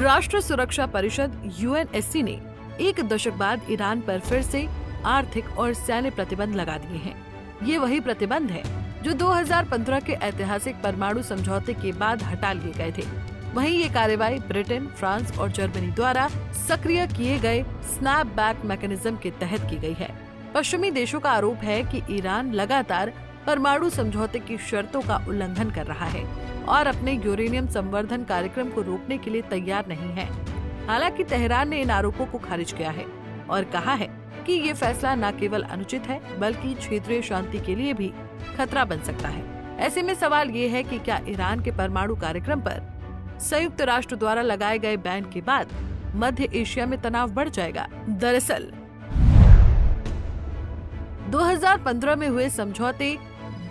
राष्ट्र सुरक्षा परिषद यूएनएससी ने एक दशक बाद ईरान पर फिर से आर्थिक और सैन्य प्रतिबंध लगा दिए हैं। ये वही प्रतिबंध है जो 2015 के ऐतिहासिक परमाणु समझौते के बाद हटा लिए गए थे। वहीं ये कार्रवाई ब्रिटेन, फ्रांस और जर्मनी द्वारा सक्रिय किए गए स्नैपबैक मैकेनिज्म के तहत की गई है। पश्चिमी देशों का आरोप है कि ईरान लगातार परमाणु समझौते की शर्तों का उल्लंघन कर रहा है और अपने यूरेनियम संवर्धन कार्यक्रम को रोकने के लिए तैयार नहीं है। हालांकि तेहरान ने इन आरोपों को खारिज किया है और कहा है कि ये फैसला न केवल अनुचित है बल्कि क्षेत्रीय शांति के लिए भी खतरा बन सकता है। ऐसे में सवाल ये है कि क्या ईरान के परमाणु कार्यक्रम पर संयुक्त राष्ट्र द्वारा लगाए गए बैन के बाद मध्य एशिया में तनाव बढ़ जाएगा। दरअसल 2015 में हुए समझौते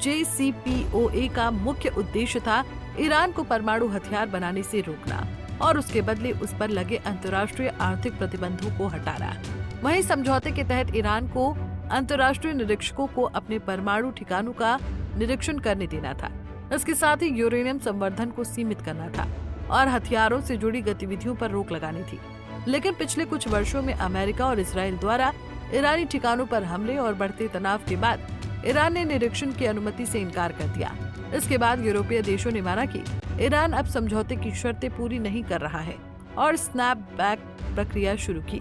JCPOA का मुख्य उद्देश्य था ईरान को परमाणु हथियार बनाने से रोकना और उसके बदले उस पर लगे अंतर्राष्ट्रीय आर्थिक प्रतिबंधों को हटाना। वहीं समझौते के तहत ईरान को अंतर्राष्ट्रीय निरीक्षकों को अपने परमाणु ठिकानों का निरीक्षण करने देना था। इसके साथ ही यूरेनियम संवर्धन को सीमित करना था और हथियारों से जुड़ी गतिविधियों पर रोक लगानी थी। लेकिन पिछले कुछ वर्षों में अमेरिका और इजराइल द्वारा ईरानी ठिकानों पर हमले और बढ़ते तनाव के बाद ईरान ने निरीक्षण की अनुमति से इनकार कर दिया। इसके बाद यूरोपीय देशों ने माना कि ईरान अब समझौते की शर्तें पूरी नहीं कर रहा है और स्नैपबैक प्रक्रिया शुरू की।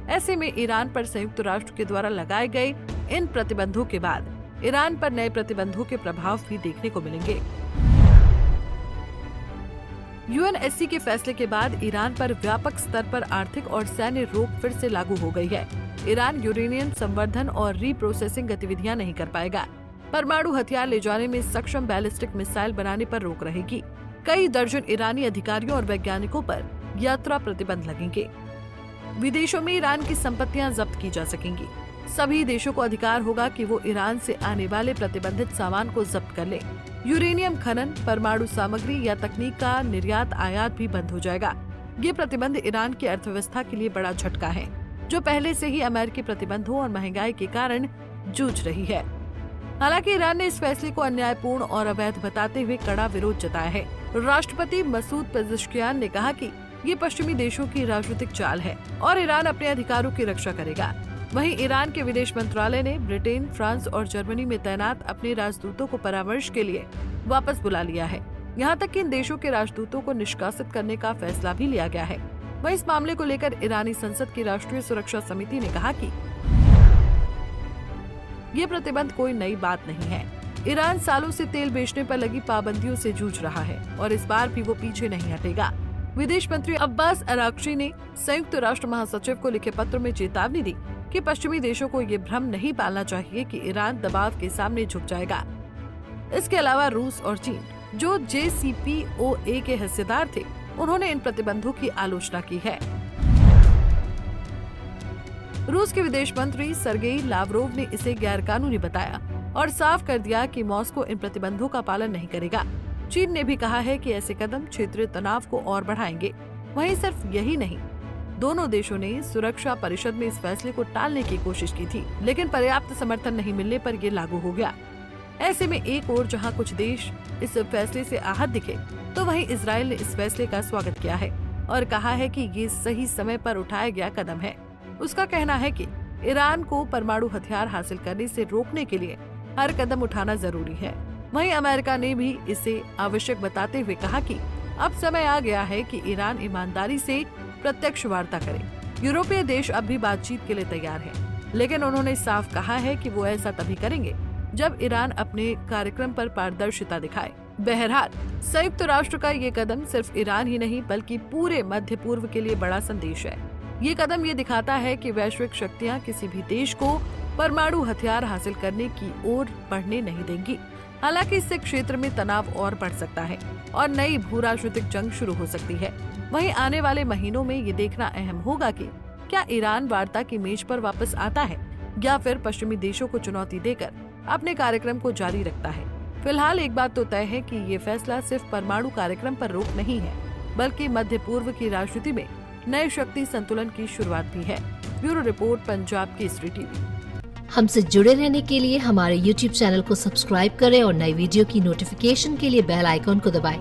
ऐसे में ईरान पर संयुक्त राष्ट्र के द्वारा लगाए गए इन प्रतिबंधों के बाद ईरान पर नए प्रतिबंधों के प्रभाव भी देखने को मिलेंगे। यूएनएससी के फैसले के बाद ईरान पर व्यापक स्तर पर आर्थिक और सैन्य रोक फिर से लागू हो गई है। ईरान यूरेनियम संवर्धन और रीप्रोसेसिंग गतिविधियां नहीं कर पाएगा। परमाणु हथियार ले जाने में सक्षम बैलिस्टिक मिसाइल बनाने पर रोक रहेगी। कई दर्जन ईरानी अधिकारियों और वैज्ञानिकों पर यात्रा प्रतिबंध लगेंगे। विदेशों में ईरान की संपत्तियां जब्त की जा सकेंगी। सभी देशों को अधिकार होगा कि वो ईरान से आने वाले प्रतिबंधित सामान को जब्त कर ले। यूरेनियम खनन, परमाणु सामग्री या तकनीक का निर्यात आयात भी बंद हो जाएगा। ये प्रतिबंध ईरान की अर्थव्यवस्था के लिए बड़ा झटका है, जो पहले से ही अमेरिकी प्रतिबंधों और महंगाई के कारण जूझ रही है। हालांकि ईरान ने इस फैसले को अन्यायपूर्ण और अवैध बताते हुए कड़ा विरोध जताया है। राष्ट्रपति मसूद पेज़ेश्कियान ने कहा कि ये पश्चिमी देशों की राजनीतिक चाल है और ईरान अपने अधिकारों की रक्षा करेगा। वहीं ईरान के विदेश मंत्रालय ने ब्रिटेन, फ्रांस और जर्मनी में तैनात अपने राजदूतों को परामर्श के लिए वापस बुला लिया है। यहाँ तक कि इन देशों के राजदूतों को निष्कासित करने का फैसला भी लिया गया है। वहीं इस मामले को लेकर ईरानी संसद की राष्ट्रीय सुरक्षा समिति ने कहा कि ये प्रतिबंध कोई नई बात नहीं है। ईरान सालों से तेल बेचने पर लगी पाबंदियों से जूझ रहा है और इस बार भी वो पीछे नहीं हटेगा। विदेश मंत्री अब्बास अराक्ची ने संयुक्त राष्ट्र महासचिव को लिखे पत्र में चेतावनी दी कि पश्चिमी देशों को ये भ्रम नहीं पालना चाहिए कि ईरान दबाव के सामने झुक जाएगा। इसके अलावा रूस और चीन, जो JCPOA के हिस्सेदार थे, उन्होंने इन प्रतिबंधों की आलोचना की है। रूस के विदेश मंत्री सर्गेई लावरोव ने इसे गैरकानूनी बताया और साफ कर दिया कि मॉस्को इन प्रतिबंधों का पालन नहीं करेगा। चीन ने भी कहा है कि ऐसे कदम क्षेत्रीय तनाव को और बढ़ाएंगे। वहीं सिर्फ यही नहीं, दोनों देशों ने सुरक्षा परिषद में इस फैसले को टालने की कोशिश की थी, लेकिन पर्याप्त समर्थन नहीं मिलने पर ये लागू हो गया। ऐसे में एक ओर जहां कुछ देश इस फैसले से आहत दिखे, तो वहीं इजराइल ने इस फैसले का स्वागत किया है और कहा है कि ये सही समय पर उठाया गया कदम है। उसका कहना है कि ईरान को परमाणु हथियार हासिल करने से रोकने के लिए हर कदम उठाना जरूरी है। वहीं अमेरिका ने भी इसे आवश्यक बताते हुए कहा कि अब समय आ गया है कि ईरान ईमानदारी से प्रत्यक्ष वार्ता करे। यूरोपीय देश अब भी बातचीत के लिए तैयार है, लेकिन उन्होंने साफ कहा है कि वो ऐसा तभी करेंगे जब ईरान अपने कार्यक्रम पर पारदर्शिता दिखाए। बहरहाल संयुक्त राष्ट्र का ये कदम सिर्फ ईरान ही नहीं बल्कि पूरे मध्य पूर्व के लिए बड़ा संदेश है। ये कदम ये दिखाता है कि वैश्विक शक्तियां किसी भी देश को परमाणु हथियार हासिल करने की ओर बढ़ने नहीं देंगी। हालांकि इससे क्षेत्र में तनाव और बढ़ सकता है और नई भू-राजनीतिक जंग शुरू हो सकती है। वहीं आने वाले महीनों में ये देखना अहम होगा कि क्या ईरान वार्ता की मेज पर वापस आता है या फिर पश्चिमी देशों को चुनौती देकर अपने कार्यक्रम को जारी रखता है। फिलहाल एक बात तो तय है कि ये फैसला सिर्फ परमाणु कार्यक्रम पर रोक नहीं है, बल्कि मध्य पूर्व की राजनीति में नए शक्ति संतुलन की शुरुआत भी है। Bureau report, Punjab Kesari TV. हमसे जुड़े रहने के लिए हमारे YouTube चैनल को सब्सक्राइब करें और नई वीडियो की नोटिफिकेशन के लिए बेल आइकॉन को दबाएं।